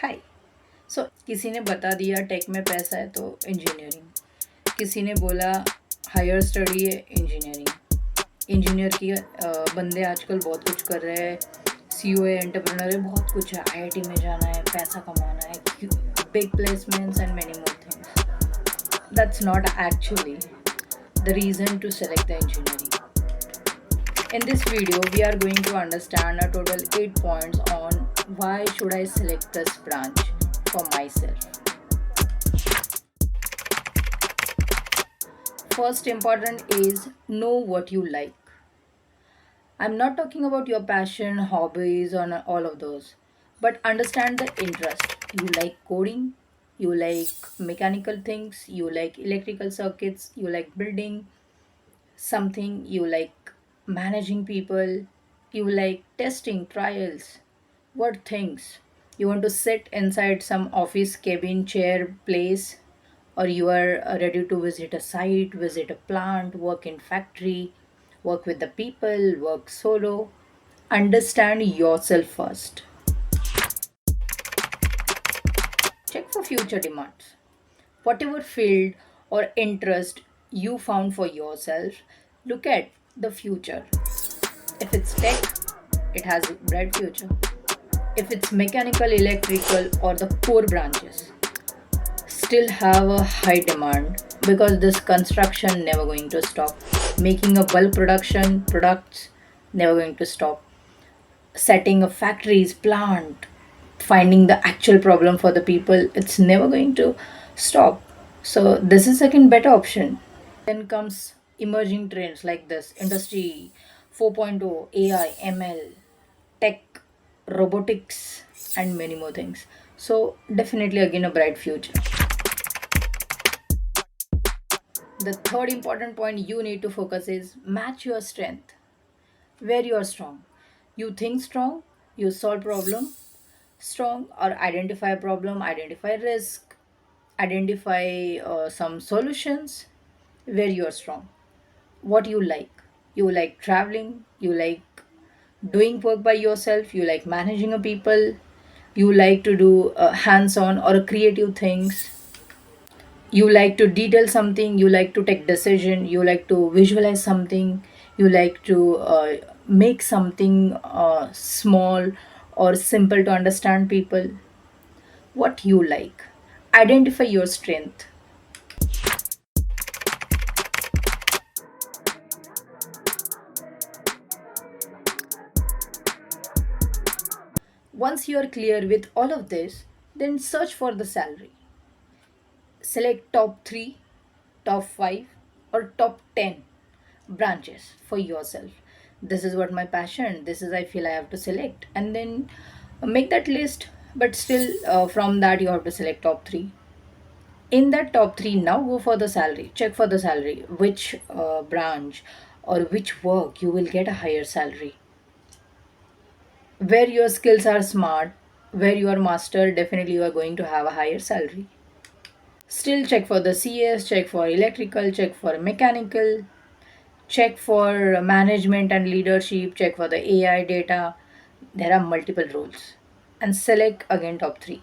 हाय। किसी ने बता दिया टेक में पैसा है तो इंजीनियरिंग, किसी ने बोला हायर स्टडी है इंजीनियरिंग। इंजीनियर की बंदे आजकल बहुत कुछ कर रहे हैं। सीईओ है, एंटरप्रेन्योर है, बहुत कुछ है। आईआईटी में जाना है, पैसा कमाना है, big placements and many more things. That's not actually the reason to select the engineering. In this video, we are going to understand a total 8 points on why should I select this branch for myself. First important is know what you like. I'm not talking about your passion, hobbies, or all of those, but understand the interest. You like coding, you like mechanical things, you like electrical circuits, you like building something, you like managing people, you like testing trials. What things? You want to sit inside some office cabin chair place, or you are ready to visit a site, visit a plant, work in factory, work with the people, work solo. Understand yourself first. Check for future demands. Whatever field or interest you found for yourself, look at the future. If it's tech, it has a bright future. If it's mechanical, electrical, or the core branches, still have a high demand because this construction never going to stop. Making a bulk production products never going to stop. Setting a factories, plant, finding the actual problem for the people, it's never going to stop. So this is second better option. Then comes emerging trends like this industry 4.0, AI, ML, tech, robotics, and many more things. So definitely again a bright future. The third important point you need to focus is match your strength. Where you are strong. You think strong, you solve problem strong, or identify problem, identify risk, identify some solutions where you are strong. What you like. You like traveling, you like doing work by yourself, you like managing a people, you like to do hands on or creative things, you like to detail something, you like to take decision, you like to visualize something, you like to make something small or simple to understand people. What you like. Identify your strength. Once you are clear with all of this, then search for the salary. Select top 3, top 5, or top 10 branches for yourself. This is what my passion, this is I feel I have to select. And then make that list, but still from that you have to select top 3. In that top 3, now go for the salary. Check for the salary, which branch or which work you will get a higher salary. Where your skills are smart, where you are master, definitely you are going to have a higher salary. Still check for the CS, check for electrical, check for mechanical, check for management and leadership, check for the AI data. There are multiple roles. And select again top 3.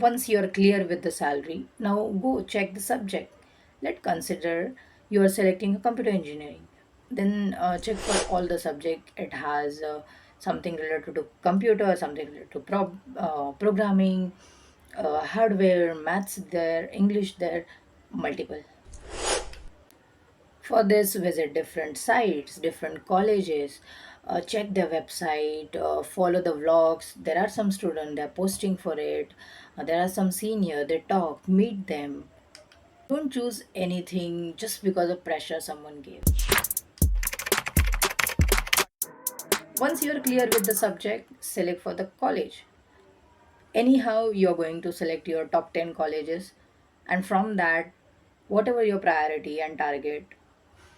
Once you are clear with the salary, now go check the subject. Let's consider you are selecting a computer engineering. Then check for all the subject. It has something related to computer, something related to programming, hardware, maths there, English there, multiple. For this, visit different sites, different colleges, check their website, follow the vlogs. There are some students, they're posting for it. There are some senior, they talk, meet them. Don't choose anything just because of pressure someone gave. Once you're clear with the subject, select for the college. Anyhow, you're going to select your top 10 colleges, and from that, whatever your priority and target,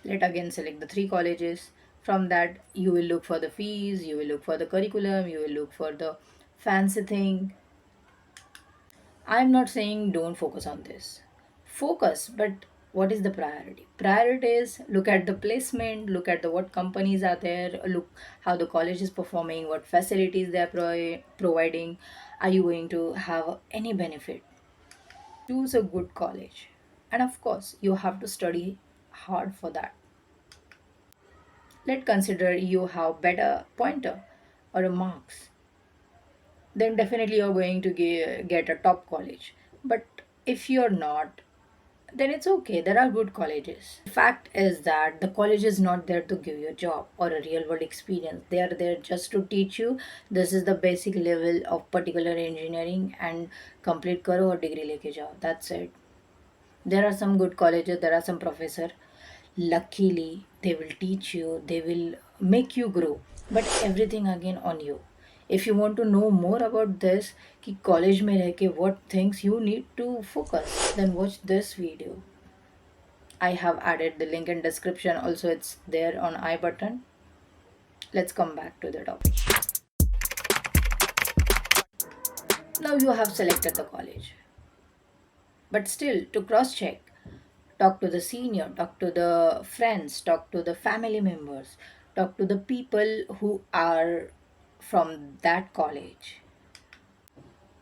let again select the 3 colleges. From that you will look for the fees, you will look for the curriculum, you will look for the fancy thing. I'm not saying don't focus on this, focus, but What is the priority? Priority is look at the placement, look at the what companies are there, look how the college is performing, what facilities they are providing. Are you going to have any benefit? Choose a good college, and of course you have to study hard for that. Let consider you have better pointer or a marks, then definitely you're going to get a top college. But if you're not, then it's okay. There are good colleges. The fact is that the college is not there to give you a job or a real world experience. They are there just to teach you this is the basic level of particular engineering and complete karo or degree leke jao. That's it. There are some good colleges, there are some professor. Luckily, they will teach you, they will make you grow, but everything again on you. If you want to know more about this, कि college में रह के what things you need to focus, then watch this video. I have added the link in description. Also, it's there on I button. Let's come back to the topic. Now you have selected the college, but still to cross check, talk to the senior, talk to the friends, talk to the family members, talk to the people who are from that college.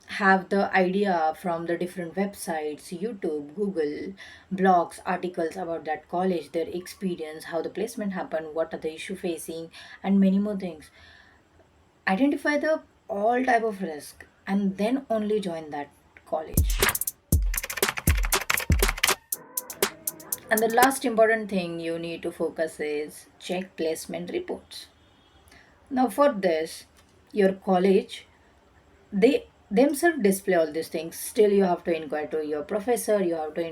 Have the idea from the different websites, YouTube, Google, blogs, articles about that college, their experience, how the placement happened, what are the issue facing, and many more things. Identify the all type of risk and then only join that college. And the last important thing you need to focus is check placement reports. Now, for this, your college, they themselves display all these things. Still, you have to inquire to your professor, you have to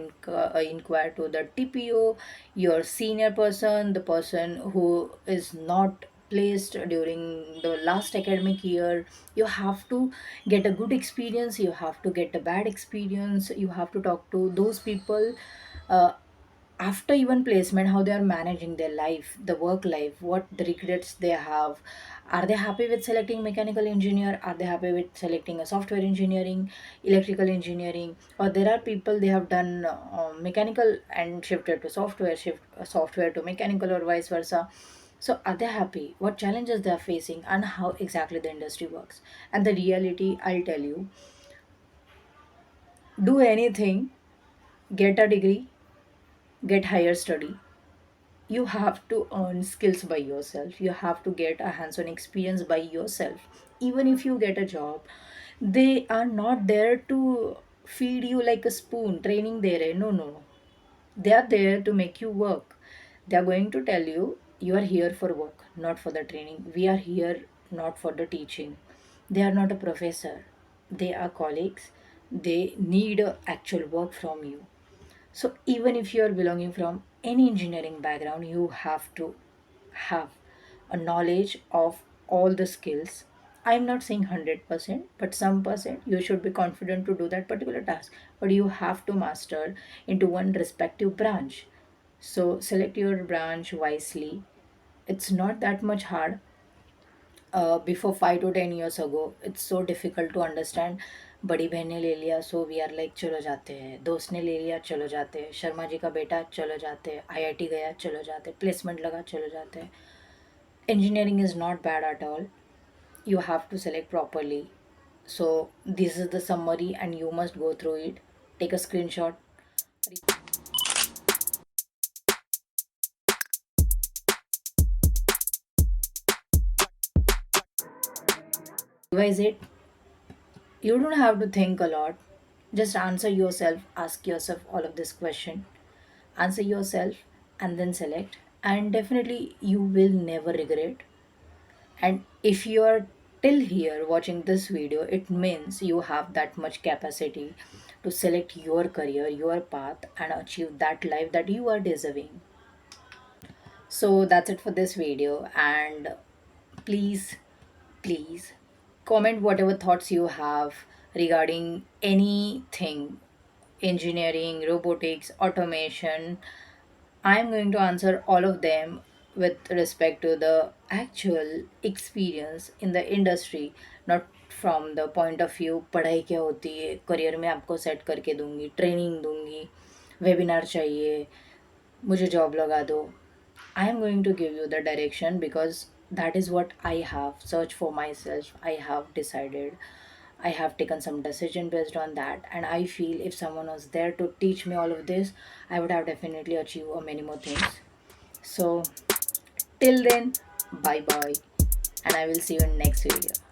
inquire to the TPO, your senior person, the person who is not placed during the last academic year. You have to get a good experience, you have to get a bad experience, you have to talk to those people. uh, After even placement, how they are managing their life, the work life, what the regrets they have. Are they happy with selecting mechanical engineer, are they happy with selecting a software engineering, electrical engineering, or there are people they have done mechanical and shifted to software, shift software to mechanical or vice versa. So are they happy, what challenges they are facing, and how exactly the industry works. And the reality, I'll tell you, do anything, get a degree, get higher study, you have to earn skills by yourself, you have to get a hands-on experience by yourself. Even if you get a job, they are not there to feed you like a spoon training there. No, no, no. They are there to make you work. They are going to tell you you are here for work, not for the training. We are here not for the teaching. They are not a professor, they are colleagues. They need actual work from you. So even if you are belonging from any engineering background, you have to have a knowledge of all the skills. I'm not saying 100%, but some percent you should be confident to do that particular task. But you have to master into one respective branch. So select your branch wisely. It's not that much hard. Before 5 to 10 years ago, it's so difficult to understand. बड़ी बहन ने ले लिया, so we are like चलो जाते हैं, दोस्त ने ले लिया चलो जाते हैं, शर्मा जी का बेटा चलो जाते हैं, आईआईटी गया चलो जाते हैं, प्लेसमेंट लगा चलो जाते हैं. Engineering is not bad at all. You have to select properly. So this is the summary and you must go through it. Take a screenshot, revise it. You don't have to think a lot. Just answer yourself, ask yourself all of this question, answer yourself, and then select. And definitely you will never regret. And if you are till here watching this video, it means you have that much capacity to select your career, your path, and achieve that life that you are deserving. So that's it for this video. And please, please comment whatever thoughts you have regarding anything, engineering, robotics, automation. I'm going to answer all of them with respect to the actual experience in the industry, not from the point of view पढ़ाई क्या होती है, career में आपको set करके दूंगी, training दूंगी. Webinar चाहिए, मुझे जॉब लगा दो. I am going to give you the direction because that is what I have searched for myself. I have decided. I have taken some decision based on that, and I feel if someone was there to teach me all of this, I would have definitely achieved many more things. So, till then, bye bye, and I will see you in next video.